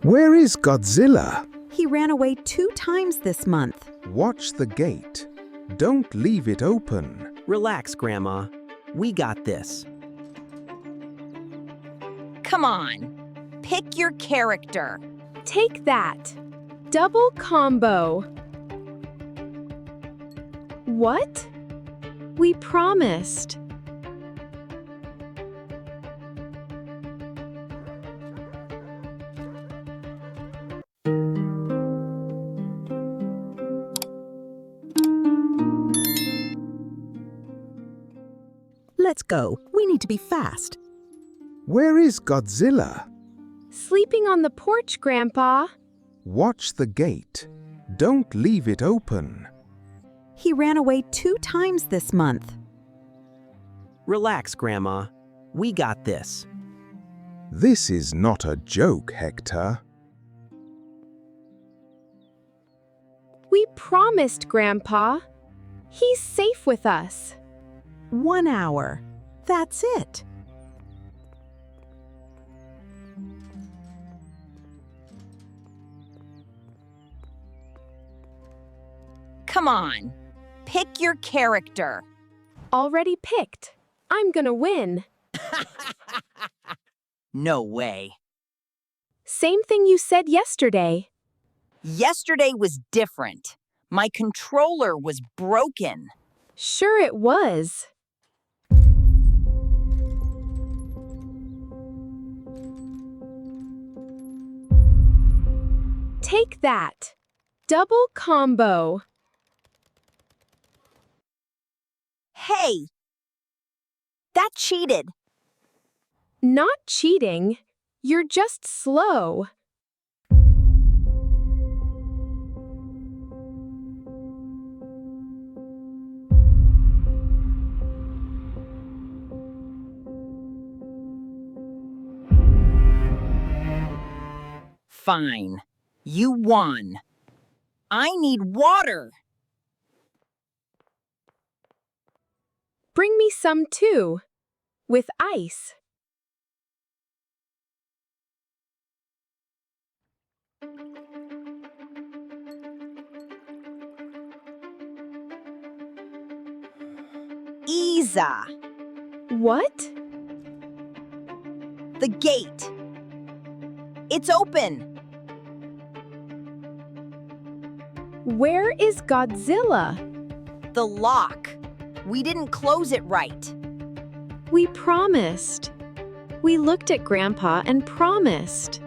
Where is Godzilla? He ran away 2 times this month. Watch the gate. Don't leave it open. Relax, Grandma. We got this. Come on. Pick your character. Take that. Double combo. What? We promised. Let's go. We need to be fast. Where is Godzilla? Sleeping on the porch, Grandpa. Watch the gate. Don't leave it open. He ran away 2 times this month. Relax, Grandma. We got this. This is not a joke, Hector. We promised, Grandpa. He's safe with us. 1 hour. That's it. Come on. Pick your character. Already picked. I'm gonna win. No way. Same thing you said yesterday. Yesterday was different. My controller was broken. Sure it was. Take that. Double combo. Hey! That cheated. Not cheating. You're just slow. Fine. You won. I need water. Bring me some too. With ice. Isa. What? The gate. It's open. Where is Godzilla? The lock. We didn't close it right. We promised. We looked at Grandpa and promised.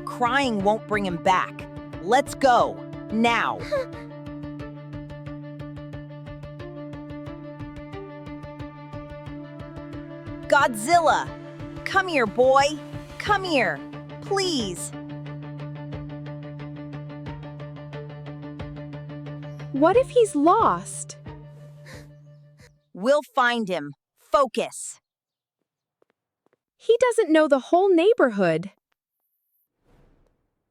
Crying won't bring him back. Let's go. Now. Godzilla! Come here, boy. Come here. Please. What if he's lost? We'll find him. Focus. He doesn't know the whole neighborhood.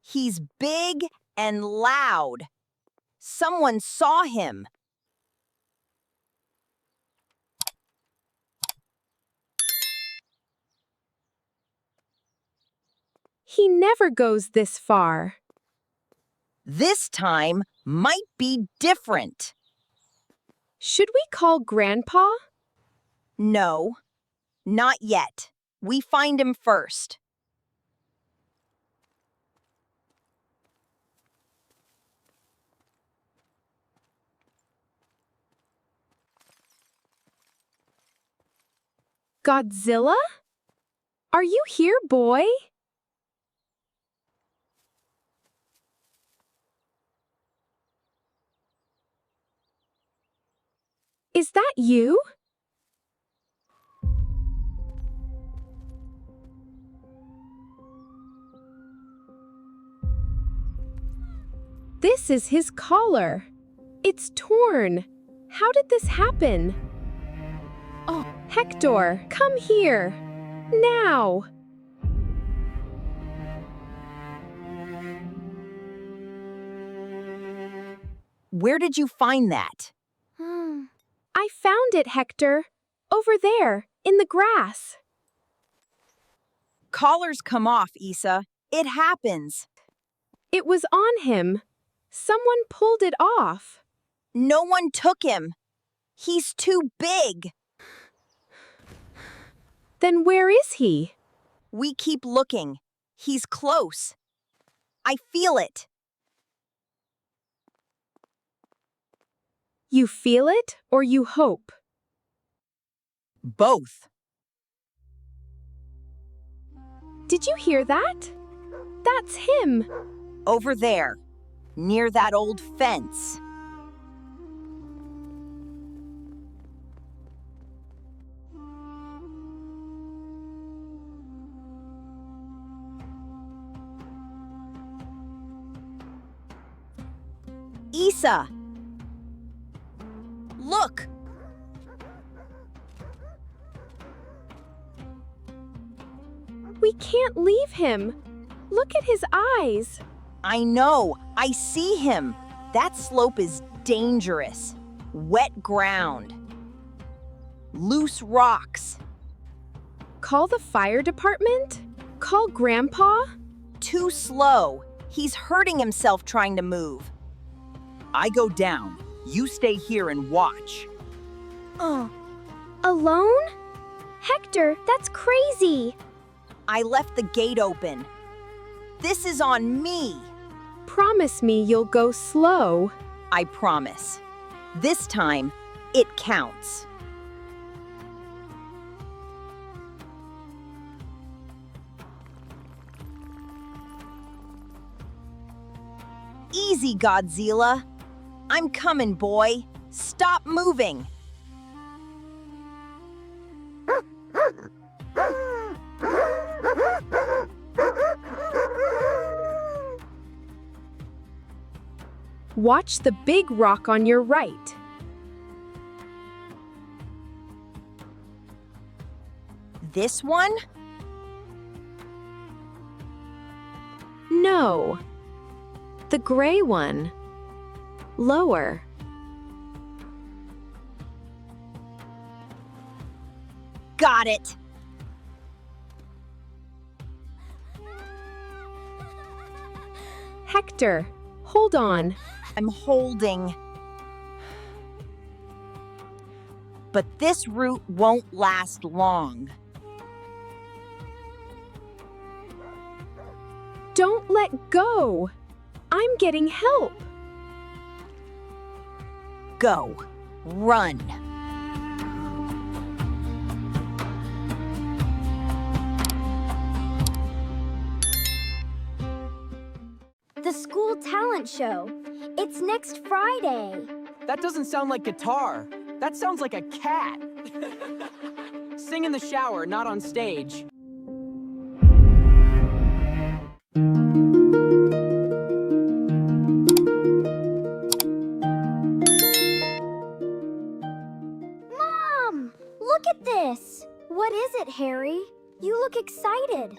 He's big and loud. Someone saw him. He never goes this far. This time might be different. Should we call Grandpa? No, not yet. We find him first. Godzilla? Are you here, boy? Is that you? This is his collar. It's torn. How did this happen? Oh, Hector, come here. Now. Where did you find that? I found it, Hector. Over there, in the grass. Collars come off, Issa. It happens. It was on him. Someone pulled it off. No one took him. He's too big. Then where is he? We keep looking. He's close. I feel it. You feel it or you hope? Both. Did you hear that? That's him. Over there, near that old fence. Issa! Look! We can't leave him. Look at his eyes. I know. I see him. That slope is dangerous. Wet ground. Loose rocks. Call the fire department? Call Grandpa? Too slow. He's hurting himself trying to move. I go down. You stay here and watch. Alone? Hector, that's crazy. I left the gate open. This is on me. Promise me you'll go slow. I promise. This time, it counts. Easy, Godzilla. I'm coming, boy. Stop moving. Watch the big rock on your right. This one? No. The gray one. Lower. Got it. Hector, hold on. I'm holding. But this route won't last long. Don't let go. I'm getting help. Go. Run. The school talent show. It's next Friday. That doesn't sound like guitar. That sounds like a cat. Sing in the shower, not on stage. Mom, look at this. What is it, Harry? You look excited.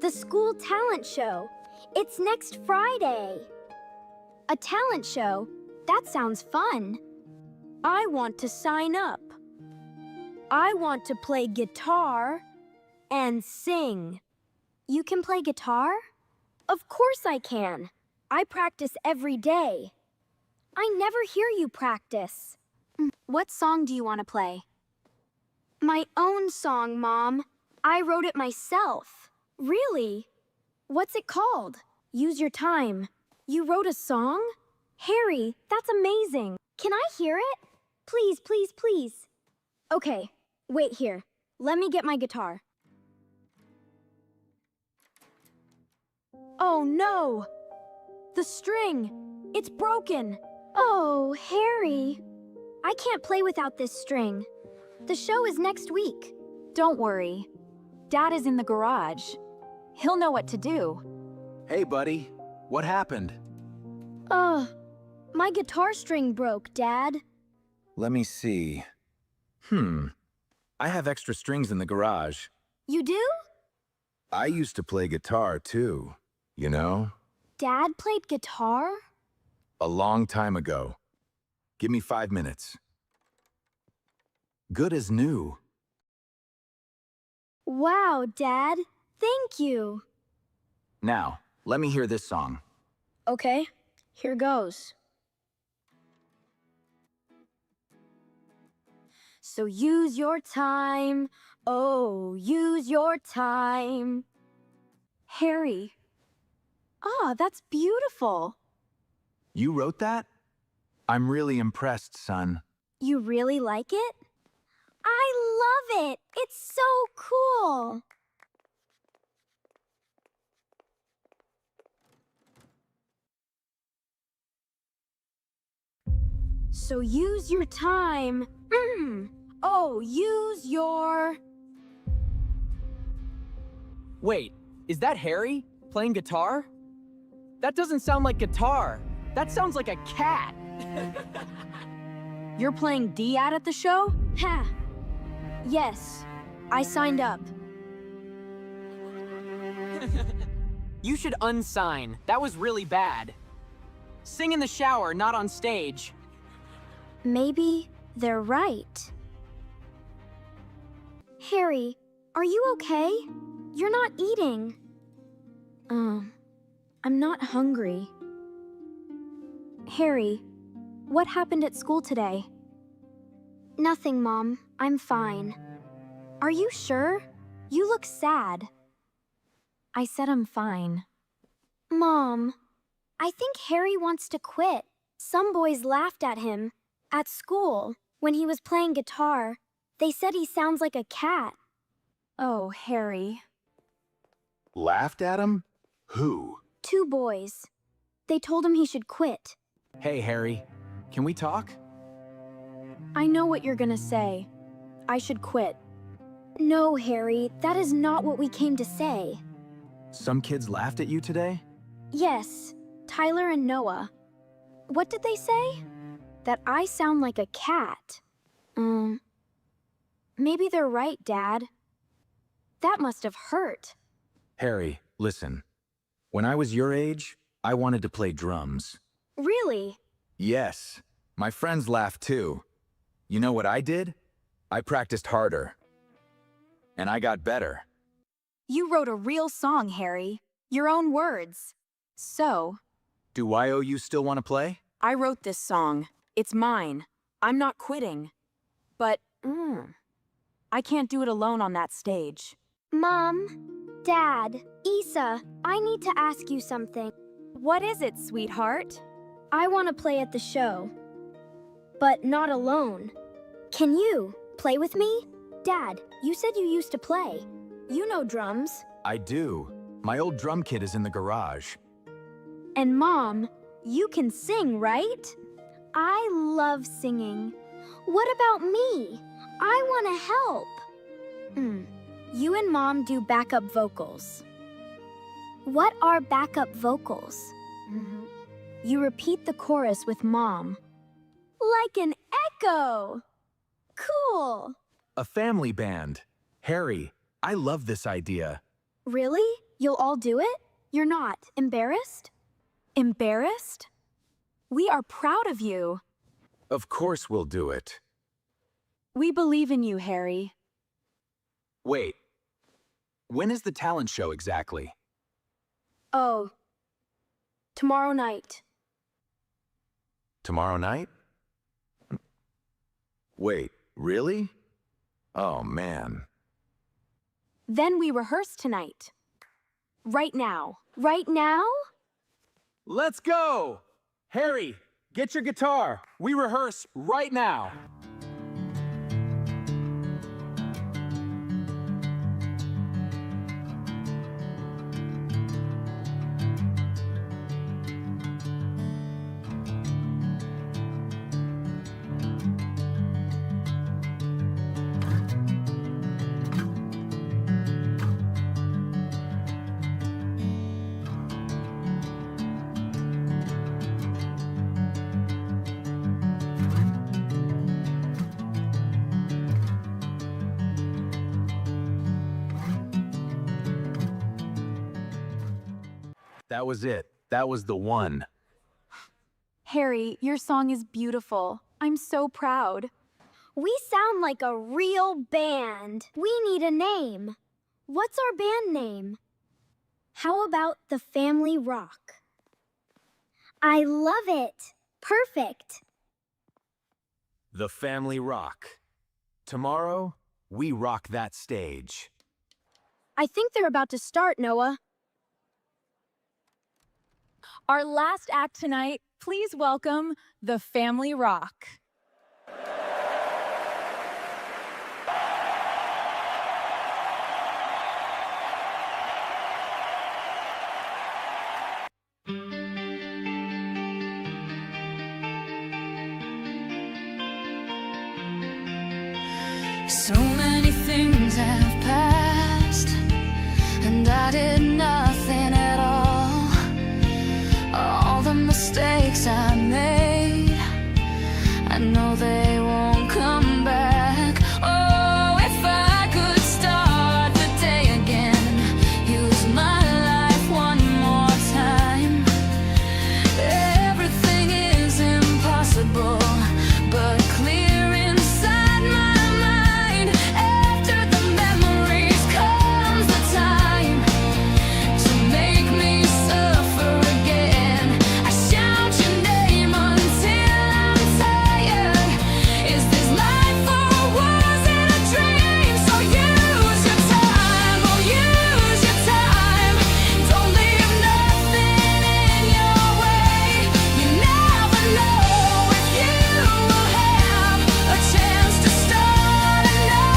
The school talent show. It's next Friday. A talent show? That sounds fun. I want to sign up. I want to play guitar and sing. You can play guitar? Of course I can. I practice every day. I never hear you practice. What song do you want to play? My own song, Mom. I wrote it myself. Really? What's it called? Use your time. You wrote a song? Harry, that's amazing. Can I hear it? Please, please, please. Okay, wait here. Let me get my guitar. Oh no! The string! It's broken! Oh, Harry. I can't play without this string. The show is next week. Don't worry. Dad is in the garage. He'll know what to do. Hey, buddy. What happened? My guitar string broke, Dad. Let me see. I have extra strings in the garage. You do? I used to play guitar, too. You know? Dad played guitar? A long time ago. Give me 5 minutes. Good as new. Wow, Dad. Thank you. Now, let me hear this song. Okay, here goes. So use your time, oh, use your time. Harry. Ah, that's beautiful. You wrote that? I'm really impressed, son. You really like it? I love it! It's so cool! So use your time. Oh, use your... Wait, is that Harry playing guitar? That doesn't sound like guitar. That sounds like a cat. You're playing Dad at the show? Ha! Yes, I signed up. You should unsign. That was really bad. Sing in the shower, not on stage. Maybe they're right. Harry, are you okay? You're not eating. I'm not hungry. Harry, what happened at school today? Nothing, Mom. I'm fine. Are you sure? You look sad. I said I'm fine. Mom, I think Harry wants to quit. Some boys laughed at him at school when he was playing guitar. They said he sounds like a cat. Oh, Harry. Laughed at him? Who? 2 boys. They told him he should quit. Hey, Harry, can we talk? I know what you're gonna say. I should quit. No, Harry, that is not what we came to say. Some kids laughed at you today? Yes, Tyler and Noah. What did they say? That I sound like a cat. Maybe they're right, Dad. That must have hurt. Harry, listen. When I was your age, I wanted to play drums. Really? Yes, my friends laughed too. You know what I did? I practiced harder. And I got better. You wrote a real song, Harry. Your own words. So, Do you still want to play? I wrote this song. It's mine. I'm not quitting. But, I can't do it alone on that stage. Mom, Dad, Issa, I need to ask you something. What is it, sweetheart? I want to play at the show, but not alone. Can you play with me? Dad, you said you used to play. You know drums. I do. My old drum kit is in the garage. And Mom, you can sing, right? I love singing. What about me? I want to help. You and Mom do backup vocals. What are backup vocals? You repeat the chorus with Mom. Like an echo! Cool! A family band. Harry, I love this idea. Really? You'll all do it? You're not embarrassed? Embarrassed? We are proud of you. Of course we'll do it. We believe in you, Harry. Wait. When is the talent show exactly? Oh, tomorrow night. Tomorrow night? Wait, really? Oh, man. Then we rehearse tonight. Right now. Right now? Let's go! Harry, get your guitar. We rehearse right now. That was it. That was the one. Harry, your song is beautiful. I'm so proud. We sound like a real band. We need a name. What's our band name? How about the Family Rock? I love it. Perfect. The Family Rock. Tomorrow, we rock that stage. I think they're about to start, Noah. Our last act tonight, please welcome the Family Rock. So many things have passed, and I did nothing at all. All the mistakes I made, I know they won't come back. Oh, if I could start the day again, use my life one more time. Everything is impossible, but clear inside my mind. After the memories comes the time to make me suffer again. I shout your name until I'm tired. Is this life or was it a dream? So use your time, oh use your time. Don't leave nothing in your way. You never know if you will have a chance to start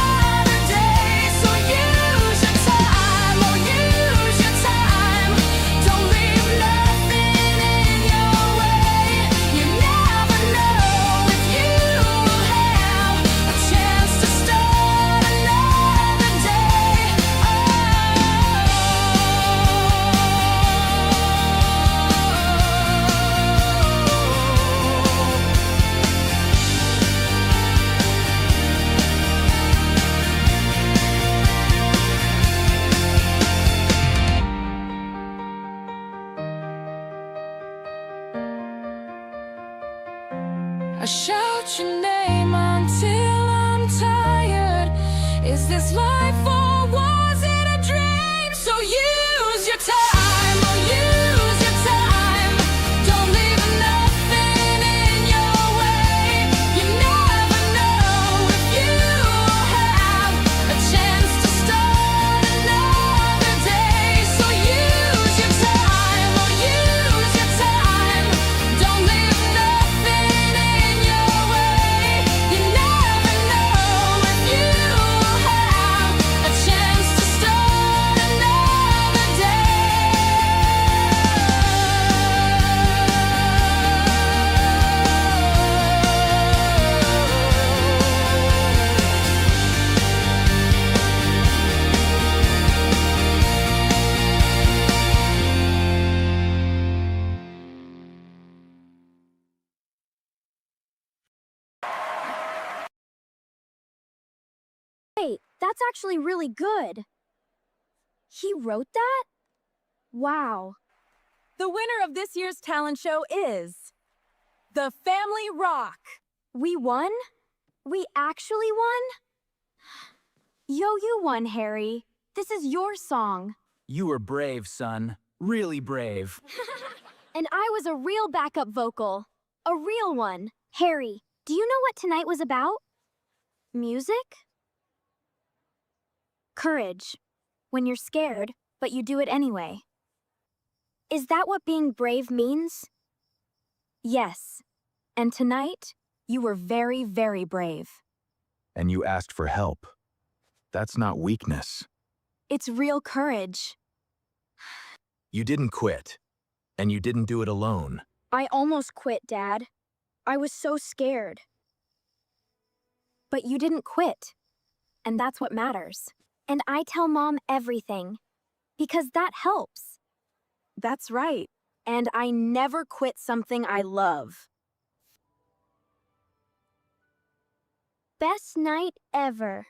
another day. So use your time, oh use your time. Don't leave nothing in your way. You never know if you will have a chance to start another day. I shout your name until I'm tired. Is this life or was it a dream? So use your time, oh use your time. Don't leave nothing in your way. You never know if you will have a chance to start another day. So use your time, oh use your time. Don't leave nothing in your way. You never know if you will have a chance to start another day. Wait, that's actually really good. He wrote that? Wow. The winner of this year's talent show is the Family Rock. We won? We actually won? Yo, you won, Harry. This is your song. You were brave, son. Really brave. And I was a real backup vocal. A real one. Harry, do you know what tonight was about? Music? Courage. When you're scared, but you do it anyway. Is that what being brave means? Yes. And tonight, you were very, very brave. And you asked for help. That's not weakness. It's real courage. You didn't quit. And you didn't do it alone. I almost quit, Dad. I was so scared. But you didn't quit. And that's what matters. And I tell Mom everything. Because that helps. That's right. And I never quit something I love. Best night ever.